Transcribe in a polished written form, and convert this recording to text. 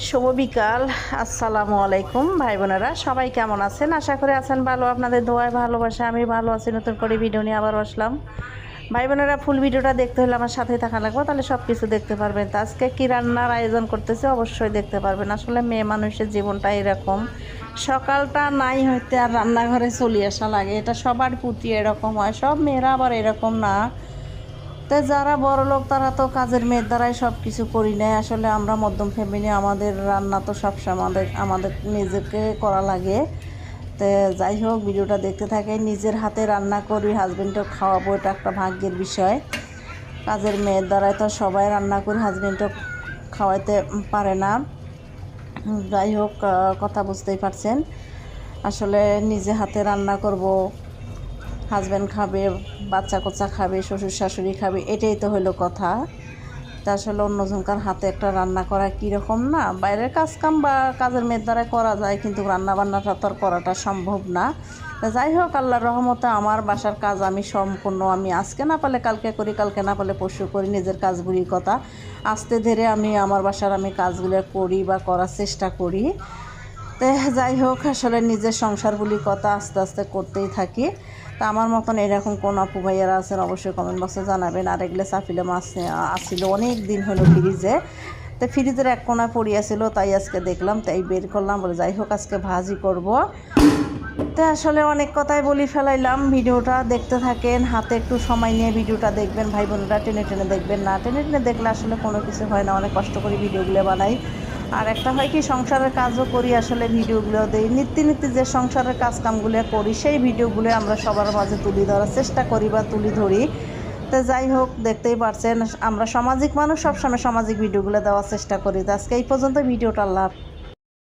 শুভ বিকাল। আসসালামু আলাইকুম ভাই বোনেরা, সবাই কেমন আছেন? আশা করি আছেন ভালো। আপনাদের দোয়ায় ভালোবাসা আমি ভালো আছি। নতুন করে ভিডিও নিয়ে আবার আসলাম। ভাই বোনেরা, ফুল ভিডিওটা দেখতে হলে আমার সাথে থাকা লাগবে, তাহলে সব কিছু দেখতে পারবেন। তো আজকে কী রান্নার আয়োজন করতেছে অবশ্যই দেখতে পারবেন। আসলে মেয়ে মানুষের জীবনটা এরকম, সকালটা নাই হইতে আর রান্নাঘরে চলে আসা লাগে। এটা সবার প্রতি এরকম হয়, সব মেয়েরা আবার এরকম না। তো যারা বড়লোক তারা তো কাজের মেয়ের দ্বারাই সব কিছু করি নেয়। আসলে আমরা মধ্যম ফ্যামিলি, আমাদের রান্না তো সবসময় আমাদের আমাদের নিজেকে করা লাগে। তো যাই হোক, ভিডিওটা দেখতে থাকে। নিজের হাতে রান্না করি, হাজব্যান্ডও খাওয়াবো, এটা একটা ভাগ্যের বিষয়। কাজের মেয়ের দ্বারাই তো সবাই রান্না করি, হাজব্যান্ডও খাওয়াইতে পারে না। যাই হোক, কথা বুঝতেই পারছেন। আসলে নিজে হাতে রান্না করব, হাজব্যান্ড খাবে, বাচ্চা কোচ্চা খাবে, শ্বশুর শাশুড়ি খাবে, এটাই তো হলো কথা। তা আসলে অন্যজনকার হাতে একটা রান্না করা কীরকম না, বাইরের কাজকাম বা কাজের মেয়ের দ্বারা করা যায়, কিন্তু রান্না বান্নাটা তো আর করাটা সম্ভব না। তা যাই হোক, আল্লাহর রহমতে আমার বাসার কাজ আমি সম্পূর্ণ, আমি আজকে না পারলে কালকে করি, কালকে না পারলে পরশু করি। নিজের কাজগুলির কথা আস্তে ধীরে আমি আমার বাসার কাজগুলো করি বা করার চেষ্টা করি। তো যাই হোক, আসলে নিজের সংসারগুলির কথা আস্তে আস্তে করতেই থাকি। তা আমার মতন এরকম কোন আপু ভাইয়ারা আছেন অবশ্যই কমেন্ট বক্সে জানাবেন। আর এগুলো চাপিলে মাছ আসছিল অনেক দিন হলো ফ্রিজে। তো ফ্রিজের এক কোণায় পড়িয়াছিল, তাই আজকে দেখলাম, তাই বের করলাম, বলে যাই হোক আজকে ভাজি করব। তো আসলে অনেক কথাই বলি ফেলাইলাম। ভিডিওটা দেখতে থাকেন, হাতে একটু সময় নিয়ে ভিডিওটা দেখবেন। ভাই বোনেরা, টেনে টেনে দেখবেন না, টেনে টেনে দেখলে আসলে কোনো কিছু হয় না। অনেক কষ্ট করে ভিডিওগুলো বানাই। আর একটা হয় কি, সংসারের কাজও করি, আসলে ভিডিওগুলো দিই। নিত্য যে সংসারের কাজকামগুলো করি সেই ভিডিওগুলো আমরা সবার মাঝে তুলে ধরার চেষ্টা করি বা তুলে ধরি। তো যাই হোক, দেখতেই পারছেন আমরা সামাজিক মানুষ, সবসময় সামাজিক ভিডিওগুলো দেওয়ার চেষ্টা করি। তো আজকে এই পর্যন্ত ভিডিওটা, আল্লাহ হাফেজ।